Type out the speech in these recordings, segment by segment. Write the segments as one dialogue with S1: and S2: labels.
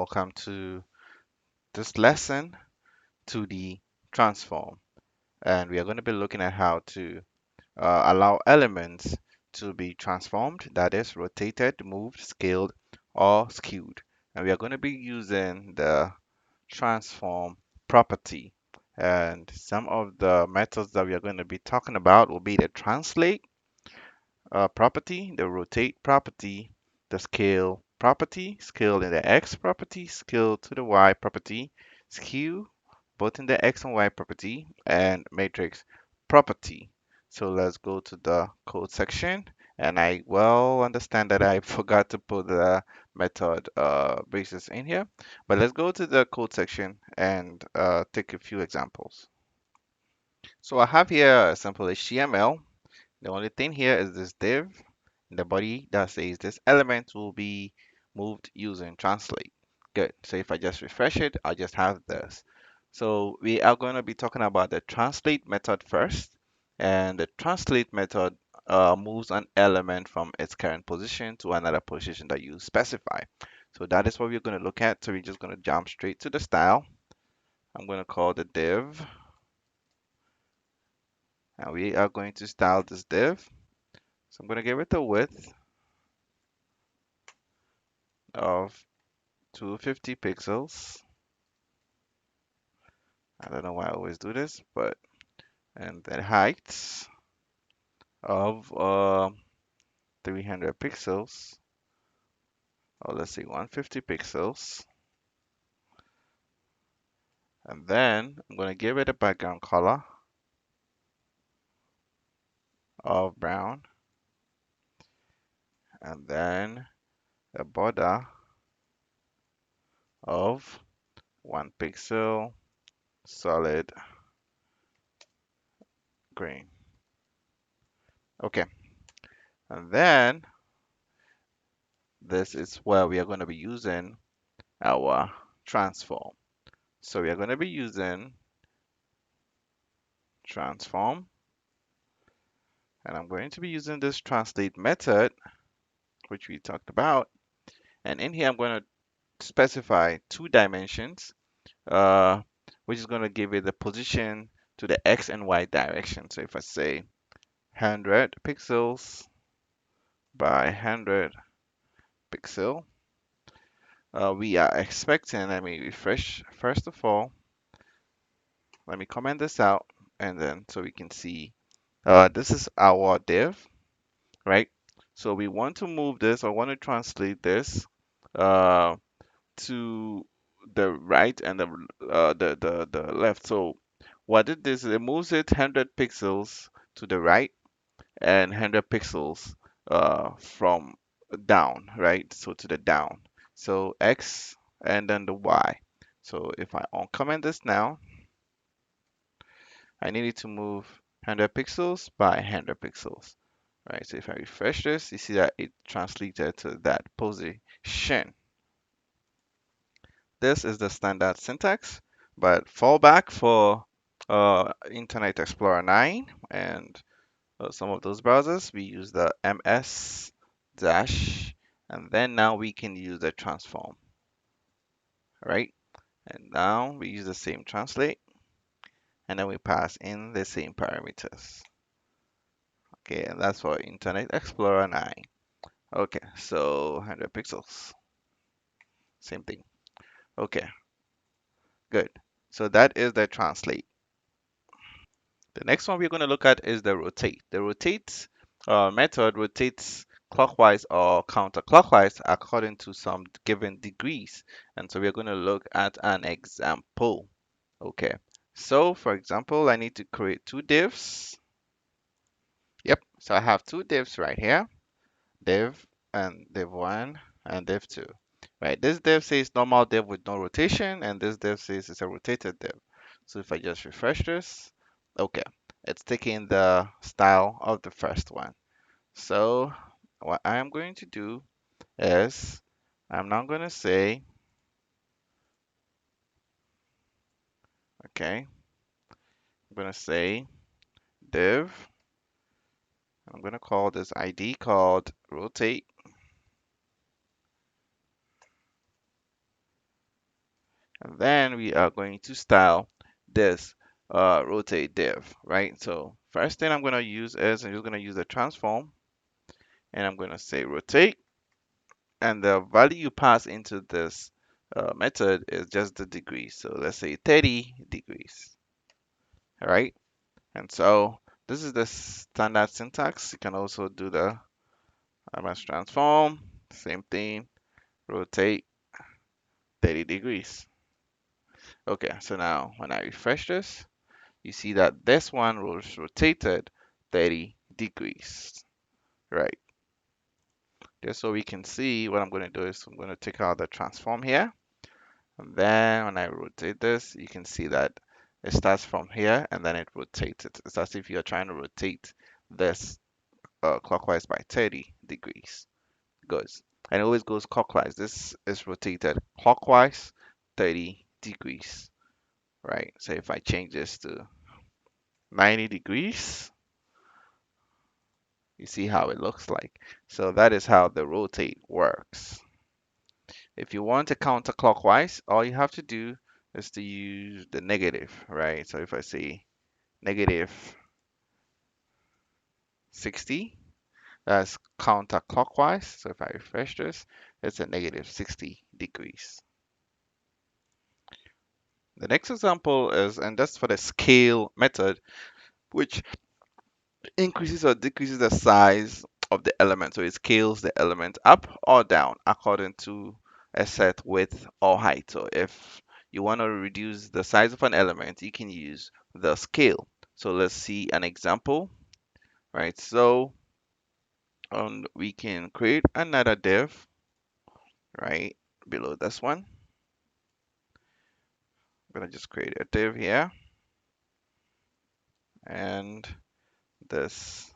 S1: welcome to this lesson to the transform. And we are going to be looking at how to allow elements to be transformed, that is, rotated, moved, scaled, or skewed. And we are going to be using the transform property. And some of the methods that we are going to be talking about will be the translate property, the rotate property, the scale property, scale in the x property, scale to the y property, skew both in the x and y property, and matrix property. So let's go to the code section. And I well understand that I forgot to put the method basis in here, but let's go to the code section and take a few examples. So I have here a simple HTML. The only thing here is this div in the body that says this element will be moved using translate. Good. So if I just refresh it, I just have this. So we are going to be talking about the translate method first. And the translate method moves an element from its current position to another position that you specify. So that is what we're going to look at. So we're just going to jump straight to the style. I'm going to call the div, and we are going to style this div. So I'm going to give it a width of 250 pixels. I don't know why I always do this, but and the height of 300 pixels, or let's say 150 pixels. And then I'm going to give it a background color of brown, and then a border of 1 pixel solid green. Okay, and then this is where we are going to be using our transform. So we are going to be using transform, and I'm going to be using this translate method, which we talked about. And in here, I'm going to specify two dimensions, uh, which is going to give it the position to the X and Y direction. So if I say 100 pixels by 100 pixel, we are expecting, let me refresh. First of all, let me comment this out, and then so we can see, this is our div, right? So we want to move this, or want to translate this, uh, to the right and the left. So what it is, it moves it 100 pixels to the right and 100 pixels from down, right? So to the down. So X and then the Y. So if I uncomment this now, I need it to move 100 pixels by 100 pixels, right? So if I refresh this, you see that it translated to that position. This is the standard syntax, but fallback for Internet Explorer 9 and some of those browsers, we use the ms dash, and then now we can use the transform, right? And now we use the same translate, and then we pass in the same parameters. Okay, and that's for Internet Explorer 9. Okay, so 100 pixels, same thing. Okay, good. So that is the translate. The next one we're going to look at is the rotate. The rotate method rotates clockwise or counterclockwise according to some given degrees. And so we're going to look at an example. Okay, so for example, I need to create two divs. Yep, so I have two divs right here, div and div1 and div2. Right, this div says normal div with no rotation, and this div says it's a rotated div. So if I just refresh this, okay, it's taking the style of the first one. So what I'm going to do is I'm now going to say, okay, I'm going to say div. I'm going to call this ID called rotate. And then we are going to style this rotate div, right? So first thing I'm going to use is I'm just going to use the transform, and I'm going to say rotate, and the value you pass into this method is just the degrees. So let's say 30 degrees, all right? And so this is the standard syntax. You can also do the advanced transform, same thing, rotate 30 degrees. Okay, so now when I refresh this, you see that this one was rotated 30 degrees, right? Just so we can see, what I'm going to do is I'm going to take out the transform here. And then when I rotate this, you can see that it starts from here and then it rotates it. It's as if you're trying to rotate this clockwise by 30 degrees. Goes. And it always goes clockwise. This is rotated clockwise 30 degrees, right? So if I change this to 90 degrees, you see how it looks like. So that is how the rotate works. If you want to counterclockwise, all you have to do is to use the negative, right? So if I say negative 60, that's counterclockwise. So if I refresh this, it's a negative 60 degrees. The next example is, and that's for the scale method, which increases or decreases the size of the element. So it scales the element up or down according to a set width or height. So if you want to reduce the size of an element, you can use the scale. So let's see an example, right? So we can create another div, right, below this one. I'm gonna just create a div here, and this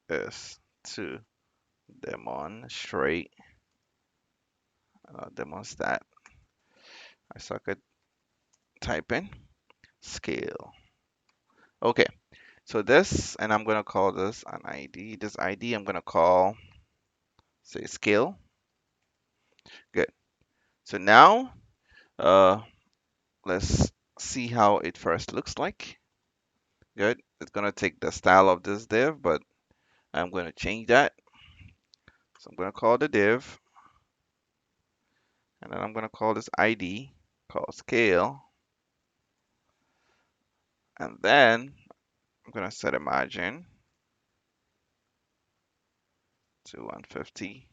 S1: is to demonstrate demonstrate. I suck at typing scale. Okay, so this, and I'm gonna call this an ID. This ID I'm gonna call, say, scale. Good. So now, uh, let's see how it first looks like. Good. It's gonna take the style of this div, but I'm gonna change that. So I'm gonna call the div, and then I'm gonna call this ID called scale, and then I'm gonna set a margin to 150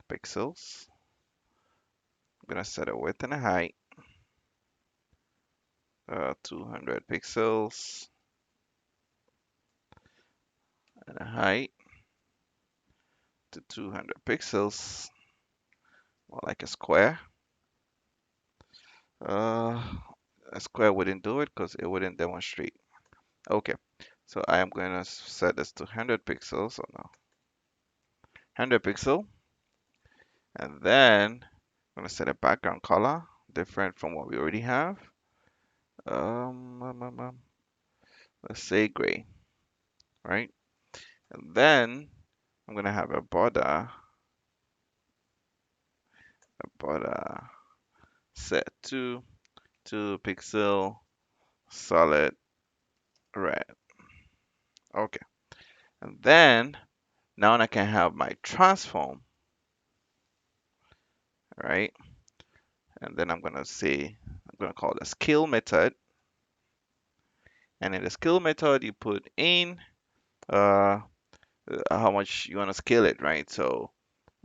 S1: pixels. I'm gonna set a width and a height, 200 pixels, and a height to 200 pixels, more like a square. Uh, a square wouldn't do it because it wouldn't demonstrate. Okay, so I am going to set this to 100 pixels, so no, 100 pixel, and then I'm going to set a background color different from what we already have. Um, um, um, um, let's say gray, right? And then I'm going to have a border set to 2 pixel solid red. Okay, and then now I can have my transform, right? And then I'm gonna call the scale method. And in the scale method, you put in uh, how much you want to scale it, right? So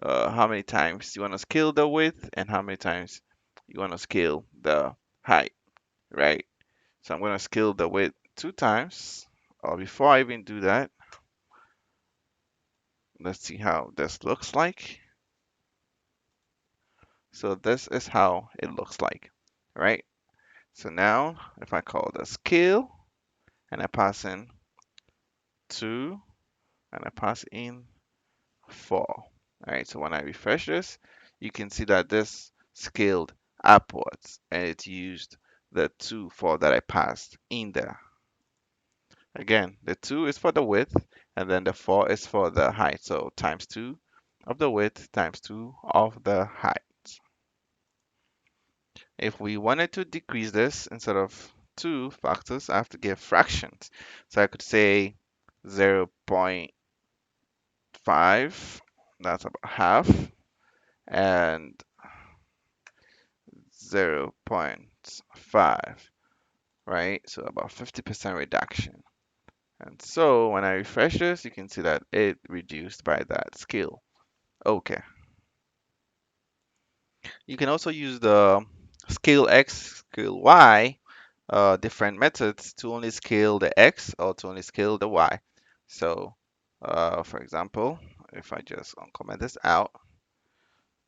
S1: how many times you want to scale the width and how many times you want to scale the height, right? So I'm gonna scale the width 2 times. Before I even do that, let's see how this looks like. So this is how it looks like, right? So now if I call the scale and I pass in 2 and I pass in 4. All right, so when I refresh this, you can see that this scaled upwards and it used the 2 4 that I passed in there. Again, the 2 is for the width and then the 4 is for the height. So times 2 of the width times 2 of the height. If we wanted to decrease this, instead of 2 factors, I have to give fractions. So I could say 0.5, that's about half, and 0.5, right? So about 50% reduction. And so when I refresh this, you can see that it reduced by that scale. Okay. You can also use the scale X, scale Y, different methods to only scale the X or to only scale the Y. So, for example, if I just uncomment this out,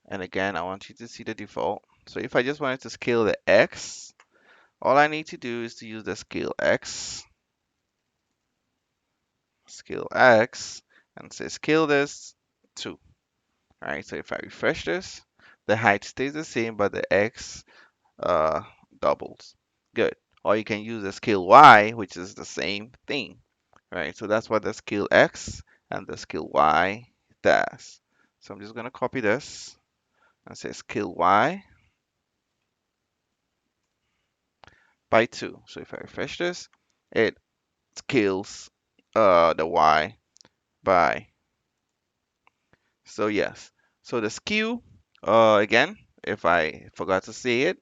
S1: and again, I want you to see the default. So if I just wanted to scale the X, all I need to do is to use the scale X, and say scale this 2. All right, so if I refresh this, the height stays the same, but the X uh, doubles. Good. Or you can use the scale Y, which is the same thing, right? So that's what the scale X and the scale Y does. So I'm just going to copy this and say scale Y by 2. So if I refresh this, it scales the Y by. So yes. So the skew, again, if I forgot to say it,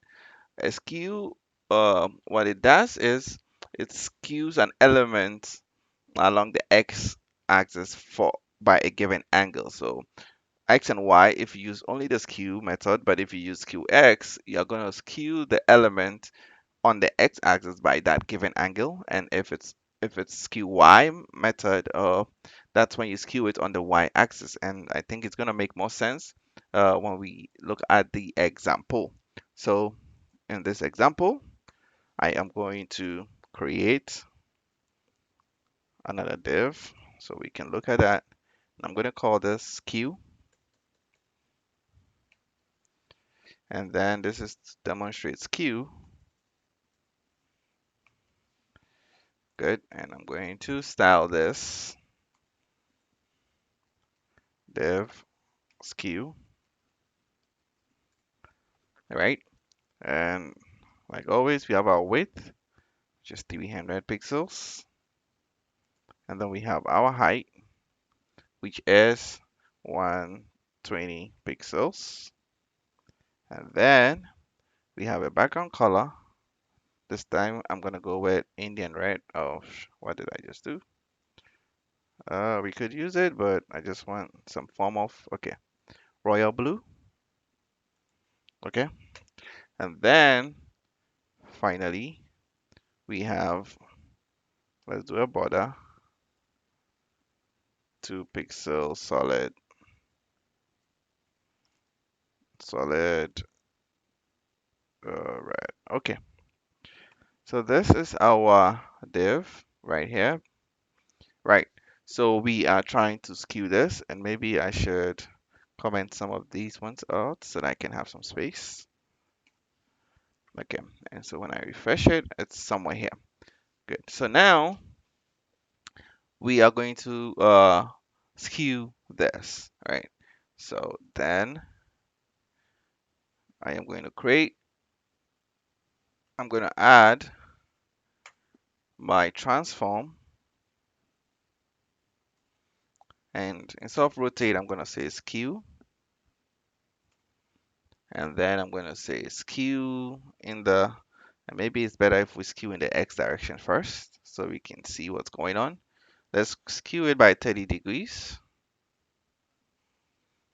S1: a skew, what it does is it skews an element along the x-axis for by a given angle. So x and y, if you use only the skew method, but if you use skew x, you're going to skew the element on the x-axis by that given angle. And if it's skew y method, that's when you skew it on the y-axis. And I think it's going to make more sense when we look at the example. So in this example, I am going to create another div so we can look at that. I'm going to call this Skew, and then this is to demonstrate Skew. Good, and I'm going to style this div Skew. All right, and like always, we have our width, just 300 pixels, and then we have our height, which is 120 pixels, and then we have a background color. This time I'm gonna go with Indian red. Oh, what did I just do? We could use it, but I just want some form of, okay, royal blue. Okay, and then finally we have, let's do a border, 2 pixel solid red. Okay, so this is our div right here. Right, so we are trying to skew this, and maybe I should comment some of these ones out so that I can have some space. Okay, and so when I refresh it, it's somewhere here. Good. So now we are going to skew this, right? So then I am going to create, I'm going to add my transform, and instead of rotate, I'm going to say skew, and then I'm going to say skew in the, and maybe it's better if we skew in the X direction first so we can see what's going on. Let's skew it by 30 degrees.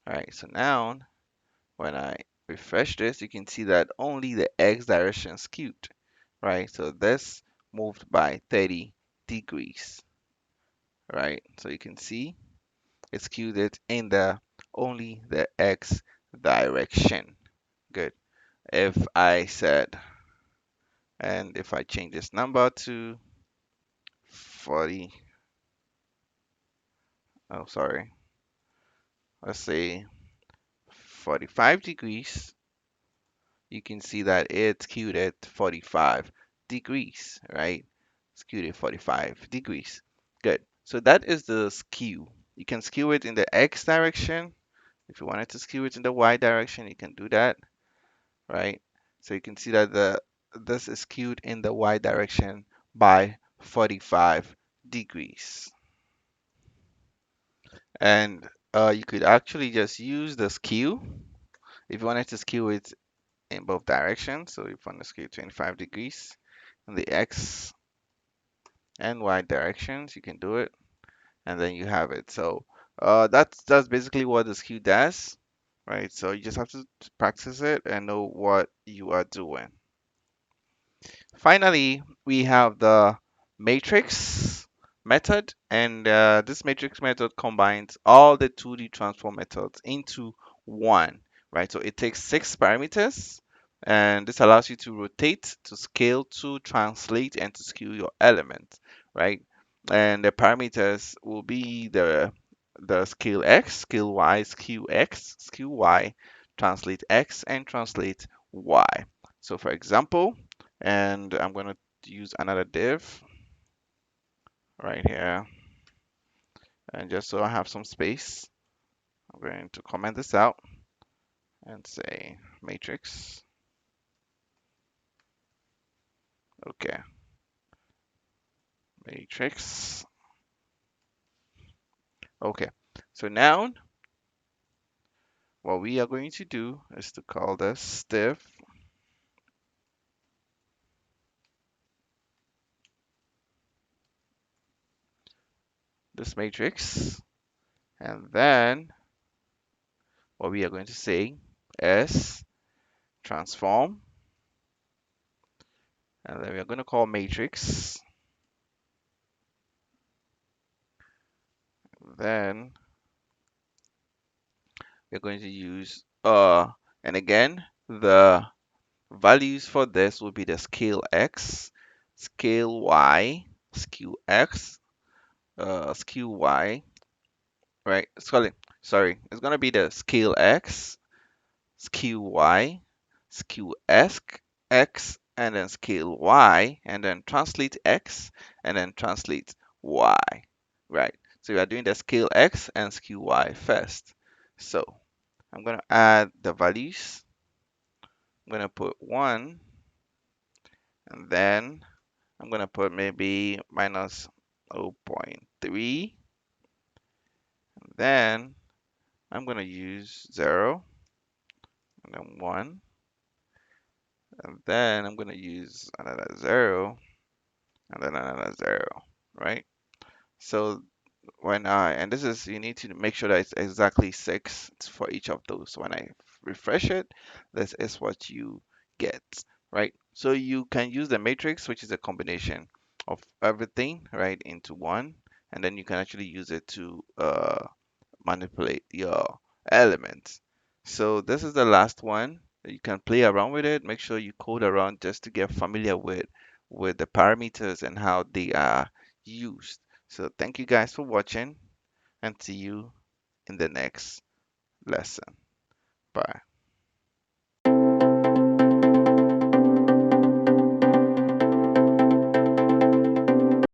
S1: All right, so now when I refresh this, you can see that only the X direction skewed, right? So this moved by 30 degrees, right? So you can see it skewed it in the only the X direction. Good. If I said, and if I change this number to 40, oh, sorry, let's say 45 degrees, you can see that it skewed at 45 degrees, right? Skewed at 45 degrees. Good. So that is the skew. You can skew it in the X direction. If you wanted to skew it in the Y direction, you can do that, right? So you can see that this is skewed in the y direction by 45 degrees. And you could actually just use the skew if you wanted to skew it in both directions. So if you want to skew 25 degrees in the x and y directions, you can do it, and then you have it. So that's basically what the skew does, right? So you just have to practice it and know what you are doing. Finally, we have the matrix method, and this matrix method combines all the 2D transform methods into one, right? So it takes 6 parameters, and this allows you to rotate, to scale, to translate, and to skew your element, right? And the parameters will be the scale x, scale y, skew y, translate x, and translate y. So for example, and I'm going to use another div right here, and just so I have some space, I'm going to comment this out and say matrix. Okay, matrix. Okay, so now what we are going to do is to call this div this matrix, and then what we are going to say is transform, and then we are going to call matrix. Then we're going to use and again the values for this will be the scale x, scale y, skew x, skew y, right? Sorry, it's gonna be the scale x, skew y, skew x, and then scale y, and then translate x, and then translate y, right? So we are doing the scale x and skew y first. So I'm gonna add the values. I'm gonna put 1, and then I'm gonna put maybe minus zero point 0.3. Then I'm gonna use 0 and then 1. And then I'm gonna use another 0 and then another 0, right? So when and this is, you need to make sure that it's exactly 6 for each of those. When I refresh it, this is what you get, right? So you can use the matrix, which is a combination of everything, right, into one, and then you can actually use it to manipulate your elements. So this is the last one. You can play around with it. Make sure you code around just to get familiar with the parameters and how they are used. So thank you guys for watching, and see you in the next lesson. Bye.